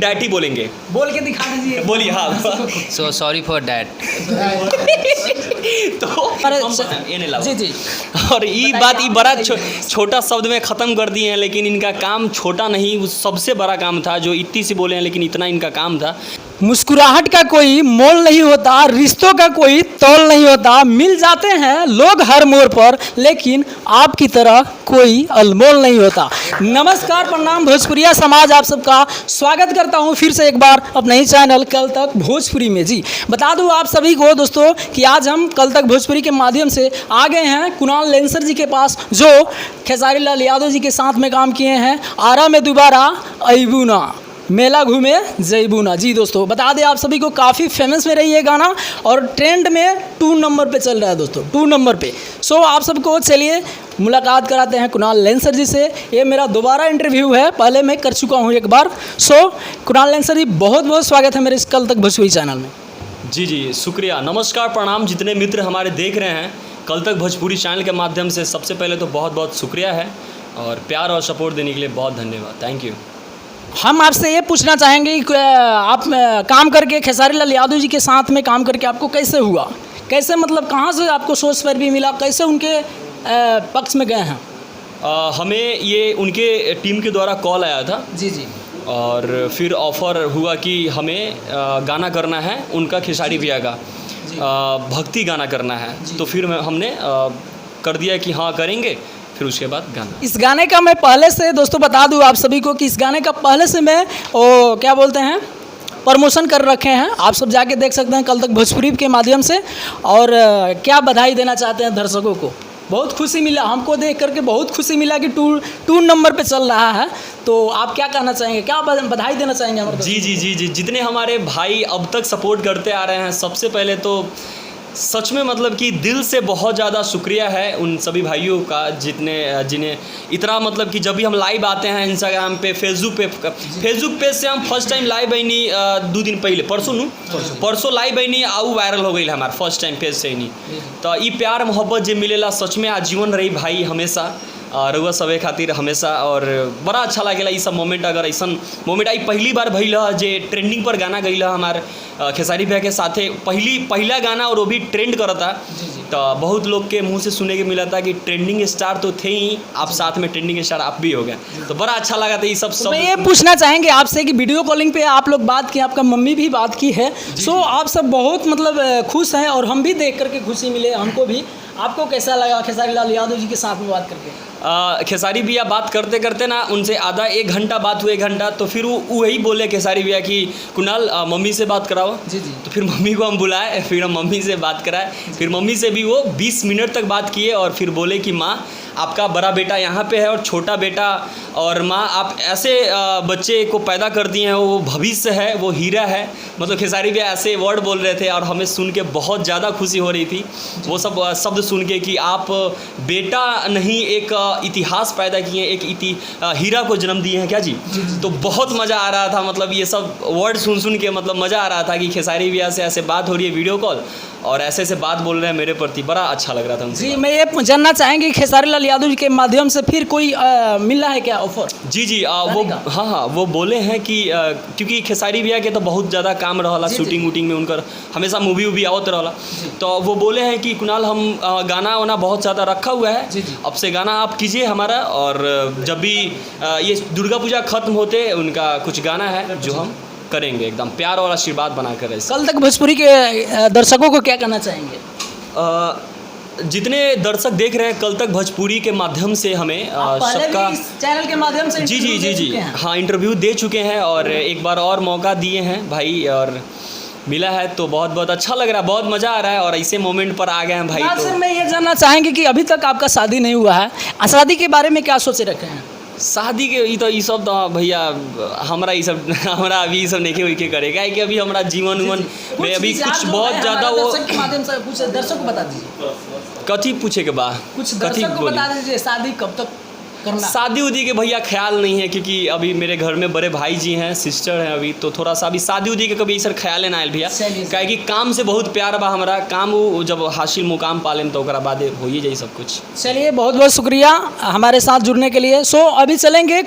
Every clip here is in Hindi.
डैट ही बोलेंगे। बोल के दिखा दीजिए। बोलिए। हाँ। सो सॉरी फॉर डैट। तो ये नहीं लाओ। जी जी। और ये बात ये बड़ा छोटा शब्द में ख़त्म कर दिए हैं, लेकिन इनका काम छोटा नहीं, वो सबसे बड़ा काम था जो इतनी सी बोले हैं, लेकिन इतना इनका काम था। मुस्कुराहट का कोई मोल नहीं होता, रिश्तों का कोई तौल नहीं होता, मिल जाते हैं लोग हर मोड़ पर, लेकिन आपकी तरह कोई अनमोल नहीं होता। नमस्कार, प्रणाम भोजपुरिया समाज, आप सबका स्वागत करता हूं फिर से एक बार अपने ही चैनल कल तक भोजपुरी में। जी बता दूं आप सभी को दोस्तों कि आज हम कल तक भोजपुरी के माध्यम से आ गए हैं कुणाल लेंसर जी के पास, जो खेसारी लाल यादव जी के साथ में काम किए हैं। आरा में दोबारा अबूना, मेला घूमे जयबूना। जी दोस्तों बता दें आप सभी को, काफ़ी फेमस में रही है गाना और ट्रेंड में 2 नंबर पे चल रहा है दोस्तों, 2 नंबर पे। सो आप सबको चलिए मुलाकात कराते हैं कुणाल लेंसर जी से। ये मेरा दोबारा इंटरव्यू है, पहले मैं कर चुका हूँ एक बार। सो कुणाल लेंसर जी, बहुत बहुत स्वागत है मेरे इस कल तक भोजपुरी चैनल में। जी जी शुक्रिया, नमस्कार, प्रणाम। जितने मित्र हमारे देख रहे हैं कल तक भोजपुरी चैनल के माध्यम से, सबसे पहले तो बहुत बहुत शुक्रिया है और प्यार और सपोर्ट देने के लिए बहुत धन्यवाद। Thank you. हम आपसे ये पूछना चाहेंगे कि आप काम करके खेसारी लाल यादव जी के साथ में काम करके आपको कैसे हुआ, कैसे मतलब कहाँ से आपको सोर्स पर भी मिला, कैसे उनके पक्ष में गए हैं? हमें ये उनके टीम के द्वारा कॉल आया था। जी जी। और फिर ऑफ़र हुआ कि हमें गाना करना है उनका, खेसारी भैया का भक्ति गाना करना है। तो फिर हमने कर दिया कि हाँ करेंगे। फिर उसके बाद गाना, इस गाने का मैं पहले से दोस्तों बता दूं आप सभी को कि इस गाने का पहले से मैं क्या बोलते हैं प्रमोशन कर रखे हैं, आप सब जाके देख सकते हैं कल तक भोजपुरी के माध्यम से। और क्या बधाई देना चाहते हैं दर्शकों को, बहुत खुशी मिला हमको देख करके, बहुत खुशी मिला कि 2 नंबर पे चल रहा है। तो आप क्या कहना चाहेंगे, क्या बधाई देना चाहेंगे हमारे? जी जी जी जी, जितने हमारे भाई अब तक सपोर्ट करते आ रहे हैं, सबसे पहले तो सच में मतलब कि दिल से बहुत ज़्यादा शुक्रिया है उन सभी भाइयों का, जिन्हें इतना मतलब कि जब भी हम लाइव आते हैं इंस्टाग्राम पे, फेसबुक पेज से हम फर्स्ट टाइम लाइव बनी 2 दिन पहले, परसों लाइव बनी आऊ वायरल हो गई हमारा फर्स्ट टाइम पेज से ही नहीं। तो ये प्यार मोहब्बत जो मिलेला सच में आजीवन रही भाई, हमेशा रउआ सबे खातिर हमेशा। और बड़ा अच्छा लगेला ये सब मोमेंट, अगर ऐसा मोमेंट आई पहली बार भइल जे ट्रेंडिंग पर गाना गई हमार खेसारी भैया के साथे, पहला गाना और वो भी ट्रेंड करता। तो बहुत लोग के मुंह से सुने के मिला था कि ट्रेंडिंग स्टार तो थे ही, आप साथ में ट्रेंडिंग स्टार आप भी हो गए। तो बड़ा अच्छा लगा था ये सब। मैं ये पूछना चाहेंगे आपसे कि वीडियो कॉलिंग पे आप लोग बात किए, आपका मम्मी भी बात की है। सो आप सब बहुत मतलब खुश हैं और हम भी देख करके खुशी मिले हमको भी। आपको कैसा लगा खेसारी लाल यादव जी के साथ में बात करके? खेसारी भैया बात करते करते ना उनसे आधा 1 घंटा बात हुई, 1 घंटा। तो फिर वो वही बोले खेसारी भैया कि कुणाल मम्मी से बात कराओ। जी जी। तो फिर मम्मी को हम बुलाए, फिर हम मम्मी से बात कराए, फिर मम्मी से भी वो 20 मिनट तक बात किए और फिर बोले कि माँ आपका बड़ा बेटा यहाँ पे है और छोटा बेटा, और माँ आप ऐसे बच्चे को पैदा कर दिए हैं, वो भविष्य है, वो हीरा है। मतलब खेसारी भैया ऐसे वर्ड बोल रहे थे और हमें सुन के बहुत ज़्यादा खुशी हो रही थी वो सब शब्द सुन के कि आप बेटा नहीं एक इतिहास पैदा किए, एक हीरा को जन्म दिए हैं क्या जी। तो बहुत मज़ा आ रहा था, मतलब ये सब वर्ड सुन के मतलब मज़ा आ रहा था कि खेसारी भैया से ऐसे बात हो रही है वीडियो कॉल और ऐसे बात बोल रहे हैं मेरे प्रति, बड़ा अच्छा लग रहा था उनसे। जी मैं ये जानना चाहेंगे खेसारी लाल यादव जी के माध्यम से फिर कोई मिला है क्या ऑफर? जी जी वो हाँ वो बोले हैं कि क्योंकि खेसारी भैया के तो बहुत ज़्यादा काम रहा, शूटिंग वूटिंग में उनका हमेशा मूवी आवत रहा। तो वो बोले हैं कि कुणाल हम गाना वाना बहुत ज़्यादा रखा हुआ है, अब से गाना आप कीजिए हमारा, और जब भी ये दुर्गा पूजा खत्म होते उनका कुछ गाना है जो हम करेंगे, एकदम प्यार और आशीर्वाद बनाकर। कल तक भोजपुरी के दर्शकों को क्या कहना चाहेंगे? जितने दर्शक देख रहे हैं कल तक भोजपुरी के माध्यम से, हमें सबका चैनल के माध्यम से जी जी जी जी हाँ इंटरव्यू दे चुके हैं और एक बार और मौका दिए हैं भाई, और मिला है तो बहुत बहुत अच्छा लग रहा है, बहुत मज़ा आ रहा है और ऐसे मोमेंट पर आ गए हैं भाई। तो मैं ये जानना चाहेंगे कि अभी तक आपका शादी नहीं हुआ है, शादी के बारे में क्या सोचे रखे हैं? शादी के ये सब तो भैया हमरा अभी ये सब नहीं के करेगा कि अभी हमारा जीवन में अभी कुछ बहुत ज़्यादा वो के माध्यम से कुछ दर्शक को बता दीजिए। कथी पूछे के बाद कुछ दर्शक को बता दीजिए शादी कब तक करना। शादी उदी के भैया ख्याल नहीं है, क्योंकि अभी मेरे घर में बड़े भाई जी हैं, सिस्टर हैं अभी, तो थोड़ा सा अभी शादी उदी के कभी सर ख्याल ना आयल भैया, चलिए। काहे कि काम से बहुत प्यार बा हमारा, काम वो जब हासिल मुकाम पालेम तो ओकरा बाद हो ही जाई सब कुछ। चलिए, बहुत बहुत शुक्रिया हमारे साथ जुड़ने के लिए। सो अभी चलेंगे,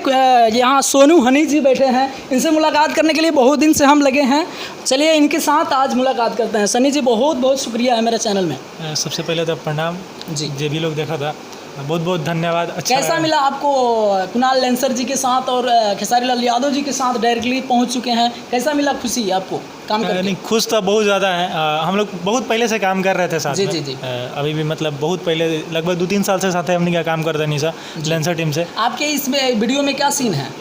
यहाँ सोनू हनी जी बैठे हैं, इनसे मुलाकात करने के लिए बहुत दिन से हम लगे हैं। चलिए इनके साथ आज मुलाकात करते हैं। सनी जी, बहुत बहुत शुक्रिया है मेरे चैनल में। सबसे पहले तो प्रणाम जी। जो भी लोग देखा था, बहुत बहुत धन्यवाद। अच्छा कैसा लगा। मिला आपको? कुणाल लेंसर जी के साथ और खेसारी लाल यादव जी के साथ डायरेक्टली पहुंच चुके हैं, कैसा मिला खुशी आपको काम करके? नहीं, खुश तो बहुत ज़्यादा है। हम लोग बहुत पहले से काम कर रहे थे साथ जी, में। जी, जी। अभी भी मतलब बहुत पहले, लगभग 2-3 साल से साथ हमने क्या काम करते नहीं सा लेंसर टीम से। आपके इस वीडियो में क्या सीन है?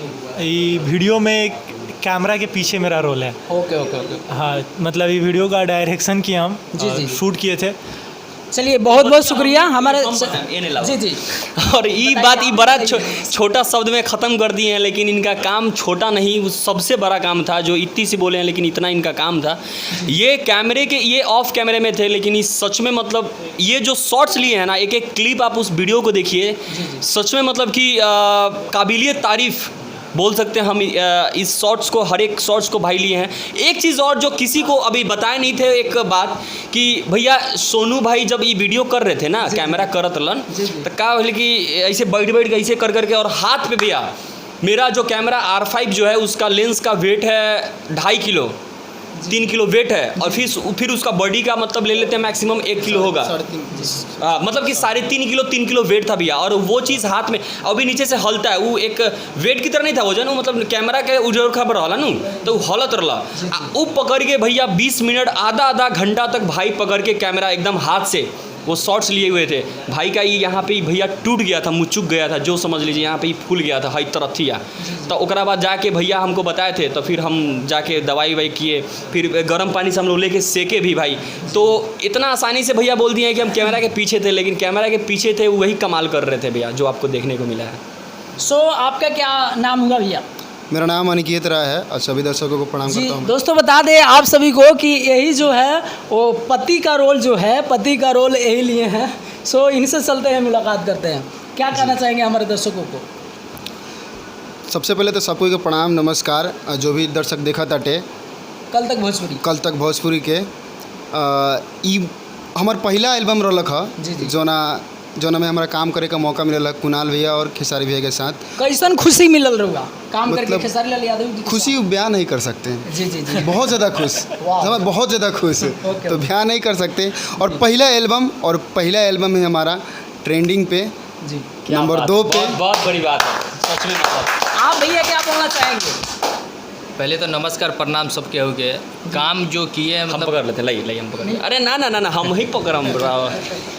ये वीडियो में कैमरा के पीछे मेरा रोल है। Okay okay okay. हाँ, मतलब ये वीडियो का डायरेक्शन किया हम, जी, जी। शूट किए थे। चलिए, बहुत बहुत शुक्रिया हमारे। जी जी। और ये बात ये बड़ा छोटा शब्द में ख़त्म कर दिए हैं, लेकिन इनका काम छोटा नहीं, वो सबसे बड़ा काम था जो इतनी सी बोले हैं, लेकिन इतना इनका काम था। ये कैमरे के, ये ऑफ कैमरे में थे, लेकिन इस सच में मतलब ये जो शॉट्स लिए हैं ना, एक एक क्लिप आप उस वीडियो को देखिए, सच में मतलब कि काबिलियत तारीफ़ बोल सकते हैं हम। इस शॉट्स को, हर एक शॉट्स को भाई लिए हैं। एक चीज़ और जो किसी को अभी बताए नहीं थे, एक बात कि भैया सोनू भाई जब ये वीडियो कर रहे थे ना, कैमरा करत रहलन, तो क्या बोले कि ऐसे बैठ बैठ के ऐसे कर करके, और हाथ पे भैया मेरा जो कैमरा R5 जो है उसका लेंस का वेट है 2.5 किलो, 3 किलो वेट है, और फिर उसका बॉडी का मतलब ले लेते हैं मैक्सिमम 1 किलो होगा, मतलब कि 3.5 किलो 3 किलो वेट था भैया। और वो चीज़ हाथ में अभी नीचे से हलता है, वो एक वेट की तरह नहीं था वजन, वो मतलब कैमरा के उजर खबर रहला नू, तो वो हलत रहला। वो पकड़ के भैया 20 मिनट आधा घंटा तक भाई पकड़ के कैमरा एकदम हाथ से वो शॉट्स लिए हुए थे। भाई का ये यहाँ पे भैया टूट गया था, मुचुक गया था, जो समझ लीजिए यहाँ पे फूल गया था, हई तरह थिया। तो ओकरा बाद जाके भैया हमको बताए थे, तो फिर हम जाके दवाई ववाई किए, फिर गर्म पानी से हम लोग लेके सेके भी भाई। तो इतना आसानी से भैया बोल दिए कि हम कैमरा के पीछे थे, लेकिन कैमरा के पीछे थे वही कमाल कर रहे थे भैया, जो आपको देखने को मिला है। सो आपका क्या नाम हुआ भैया? मेरा नाम अनिकेत राय है और सभी दर्शकों को प्रणाम जी करता हूँ। दोस्तों, बता दें आप सभी को कि यही जो है वो पति का रोल जो है, पति का रोल यही लिए हैं। सो इनसे चलते हैं, मुलाकात करते हैं। क्या कहना चाहेंगे हमारे दर्शकों को? सबसे पहले तो सबको को प्रणाम नमस्कार। जो भी दर्शक देखा ताटे कल तक भोजपुरी, कल तक भोजपुरी के ई हमार पहला एल्बम रहलक जी, जी। ह जोना में हमारा काम करे का मौका मिलल कुणाल भैया और खेसारी भैया के साथ। कैसन खुशी मिलल रहुआ काम करके मतलब खेसारी लाल यादव जी के खुशी बयान नहीं कर सकते हैं। जी जी जी। बहुत ज़्यादा खुश, वाह। समझ, बहुत ज़्यादा खुश, ओके, तो ओके। बयान नहीं कर सकते। और पहला एल्बम है हमारा ट्रेंडिंग पे, जी। नंबर 2 पे। बहुत बड़ी बात है सच में। आप भैया क्या बोलना चाहेंगे? पहले तो नमस्कार प्रणाम सबके हो गए। काम जो किए हम मतलब पकड़ लेते हैं, लाई हम पकड़ लेते। अरे ना ना ना ना, हम ही पकड़म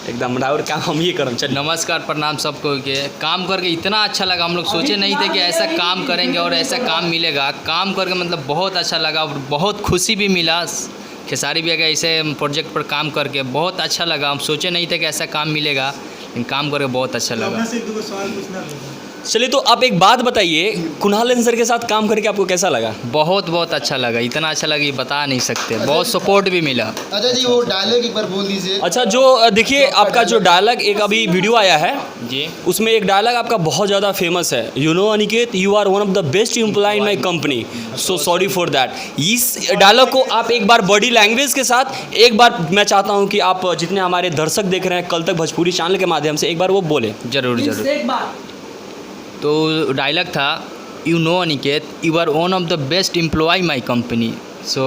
एकदम राउर काम हम ही करम। चल नमस्कार प्रणाम सबको हो गए। काम करके इतना अच्छा लगा, हम लोग सोचे नहीं थे कि ऐसा काम करेंगे और ऐसा काम मिलेगा। काम करके मतलब बहुत अच्छा लगा और बहुत खुशी भी मिला। खेसारी भैया का ऐसे प्रोजेक्ट पर काम करके बहुत अच्छा लगा। हम सोचे नहीं थे कि ऐसा काम मिलेगा, लेकिन काम करके बहुत अच्छा लगा। चलिए, तो आप एक बात बताइए, कुणाल लेंसर के साथ काम करके आपको कैसा लगा? बहुत बहुत अच्छा लगा, इतना अच्छा लगा ये बता नहीं सकते। बहुत सपोर्ट भी मिला। अच्छा जी, वो डायलॉग एक बार बोल दीजिए। अच्छा, जो देखिए आपका जो डायलॉग एक अभी वीडियो आया है जी, उसमें एक डायलॉग आपका बहुत ज़्यादा फेमस है, you know Aniket, you are one of the best employ in my company, so sorry for that. इस डायलॉग को आप एक बार बॉडी लैंग्वेज के साथ एक बार मैं चाहता हूँ कि आप जितने हमारे दर्शक देख रहे हैं कल तक भोजपुरी चैनल के माध्यम से, एक बार वो बोले। जरूर जरूर। एक बार तो डायलॉग था, you know Aniket, you are one of the best employ my company, so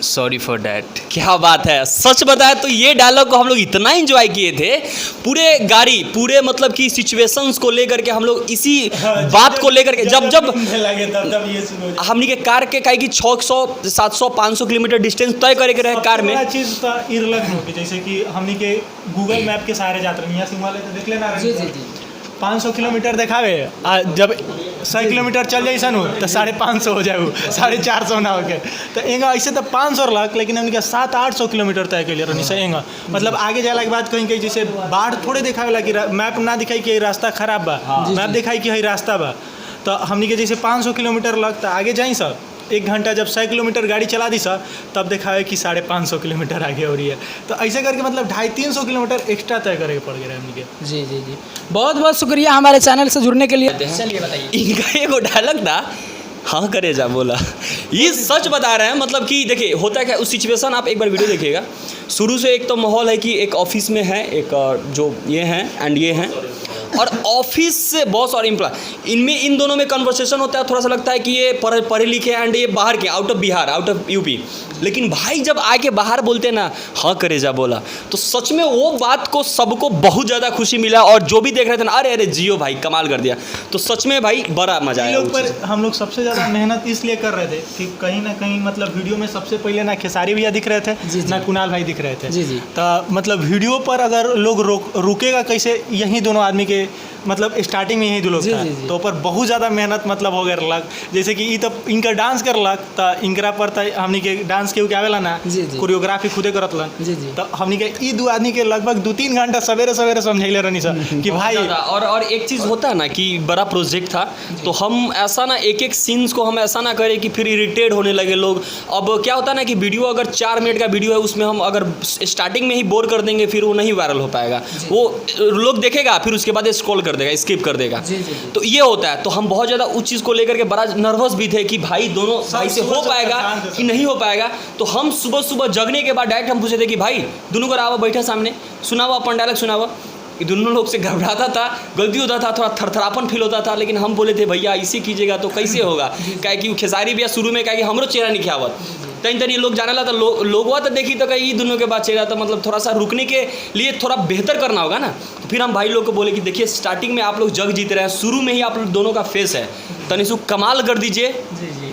sorry for that. क्या बात है, सच बताया तो ये डायलॉग को हम लोग इतना एंजॉय किए थे, पूरे गाड़ी पूरे मतलब कि सिचुएशंस को लेकर के हम लोग इसी बात को लेकर के जब हमनी के कार के कहीं की 600 700 500 किलोमीटर डिस्टेंस तय करे के रहे कार में। चीज़ तो इरलग हो, जैसे कि हमने के गूगल मैप के सहारे जाते रहे, यहाँ सिंह वाले तो देख लेना। जी जी जी। 500 किलोमीटर दिखावे, जब 100 किलोमीटर चल जाए सन तो 550 हो जाए, 450 ना होके। तो एंगा ऐसे तो 500 लाख, लेकिन हमने 700-800 किलोमीटर तय के लिए रहनी से एंगा। मतलब आगे जाए के बाद कहीं कहीं जैसे बाढ़ थोड़े दिखावे ला कि मैप ना दिखाई कि रास्ता खराब बा, मैप दिखाई कि है रास्ता बा। तो हमने के जैसे 500 किलोमीटर लग तो आगे जाई सब 1 घंटा जब 100 किलोमीटर गाड़ी चला दी सर, तब देखा है कि 550 किलोमीटर आगे हो रही है। तो ऐसे करके मतलब 250-300 किलोमीटर एक्स्ट्रा तय करके पड़ गया हमने के। जी जी जी, बहुत बहुत शुक्रिया हमारे चैनल से जुड़ने के लिए। चलिए बताइए। इनका एगो डायलॉग था, हाँ करे जा बोला, ये सच बता रहे हैं। मतलब कि देखिए होता है क्या उस सिचुएशन, आप एक बार वीडियो देखिएगा। शुरू से एक तो माहौल है कि एक ऑफिस में है, एक जो ये हैं एंड ये हैं, और ऑफिस से बॉस और एम्प्लॉय, इनमें इन दोनों में कन्वर्सेशन होता है। थोड़ा सा लगता है कि ये पढ़े लिखे एंड ये बाहर के, out of Bihar, out of UP. लेकिन भाई जब आके बाहर बोलते हैं ना, हाँ करे जा बोला, तो सच में वो बात को सबको बहुत ज़्यादा खुशी मिला। और जो भी देख रहे थे ना, अरे अरे जियो भाई कमाल कर दिया। तो सच में भाई बड़ा मजा आया। लोग पर हम लोग सबसे ज़्यादा मेहनत इसलिए कर रहे थे कि कहीं ना कहीं मतलब वीडियो में सबसे पहले ना खेसारी भैया दिख रहे थे, ना कुणाल भाई दिख रहे थे। जी जी। तो मतलब वीडियो पर अगर लोग रुकेगा कैसे, यही दोनों आदमी के मतलब स्टार्टिंग में यही दो लोग जी, था। जी, जी। तो पर बहुत ज़्यादा मेहनत मतलब हो गया लग, जैसे कि ई तो इनका डांस करलक, तो इनकरा पर तो हमनी के डांस के आवेला ना, जी, जी। कोरियोग्राफी खुदे करतलन। जी, जी। तो हमनी के ई दो आदमी के लगभग 2-3 घंटा सवेरे सवेरे समझैले रहनी सर कि बहुत भाई। ज़्यादा। और एक चीज़ होता है ना कि बड़ा प्रोजेक्ट था, तो हम ऐसा ना एक सीन्स को हम ऐसा ना करें कि फिर इरिटेट होने लगे लोग। अब क्या होता है ना कि वीडियो अगर 4 मिनट का वीडियो है, उसमें हम अगर स्टार्टिंग में ही बोर कर देंगे, फिर वो नहीं वायरल हो पाएगा। वो लोग देखेगा, फिर उसके बाद स्क्रॉल कर देगा, स्किप कर देगा। जी, जी, जी। तो ये होता है। तो हम बहुत ज़्यादा उस चीज़ को लेकर के बड़ा नर्वस भी थे कि भाई दोनों भाई से हो पाएगा कि नहीं हो पाएगा। तो हम सुबह सुबह जगने के बाद डायरेक्ट हम पूछे थे कि भाई दोनों को आवा, बैठा सामने, सुनावा अपन डायलॉग सुनावा। कि दोनों लोग से घबराता था, गलती होता था, थोड़ा थरथरापन फील होता था। लेकिन हम बोले थे भैया ऐसे कीजिएगा तो कैसे होगा, क्या कि खेसारी भैया शुरू में क्या कि हमरो चेहरा नहीं खियावत, तनी लोग जाने ला था, लोगवा तो देखी तो कहीं दोनों के बाद चेहरा, तो मतलब थोड़ा सा रुकने के लिए थोड़ा बेहतर करना होगा ना। तो फिर हम भाई लोग को बोले कि देखिए स्टार्टिंग में आप लोग जग जीत रहे हैं, शुरू में ही आप लोग दोनों का फेस है, तनी सु कमाल कर दीजिए,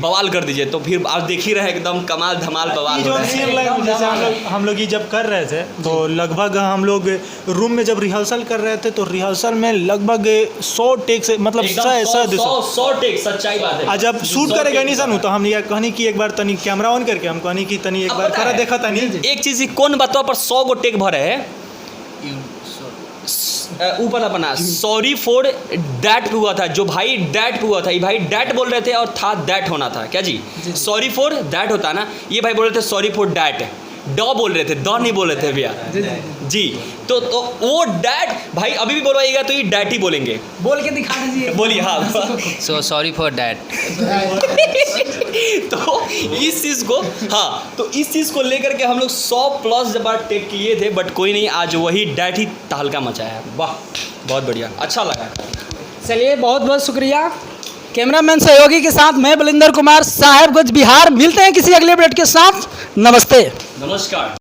बवाल कर दीजिए। तो फिर आप देख ही रहे एकदम कमाल धमाल बवाल ये हो जो रहा है। सीन लगा, जैसे हम लोग ये जब कर रहे थे, तो लगभग हम लोग रूम में जब रिहर्सल कर रहे थे, तो रिहर्सल में लगभग 100 टेक से मतलब 100 टेक, सच्चाई बात है। जब शूट करेगा नहीं सन, तो हम ये कहनी कि एक बार तनी कैमरा ऑन करके हम कहनी कि तनी एक अब बार पता करा है, देखा तनी। एक चीज़ कौन बातों पर 100 गो टेक भरे है ऊपर अपना सॉरी फॉर डैट पे हुआ था। जो भाई डैट पे हुआ था, ये भाई डैट बोल रहे थे और था दैट होना था क्या जी, सॉरी फॉर दैट होता ना, ये भाई बोल रहे थे सॉरी फॉर डैट, ड बोल रहे थे, द नहीं बोल रहे थे भैया जी। तो वो डैट भाई अभी भी बोलवाइएगा तो ये डैट ही बोलेंगे, बोल के दिखा दीजिए। बोलिए हाँ। सो सॉरी फॉर डैट। तो इस चीज़ को, हाँ तो इस चीज़ को लेकर के हम लोग 100+ बार टेक किए थे, बट कोई नहीं, आज वही डैट ही तहलका मचाया। वाह बहुत बढ़िया, अच्छा लगा। चलिए बहुत बहुत शुक्रिया। कैमरामैन सहयोगी के साथ मैं बलिंदर कुमार, साहेबगंज बिहार। मिलते हैं किसी अगले अपडेट के साथ। नमस्ते। नमस्कार।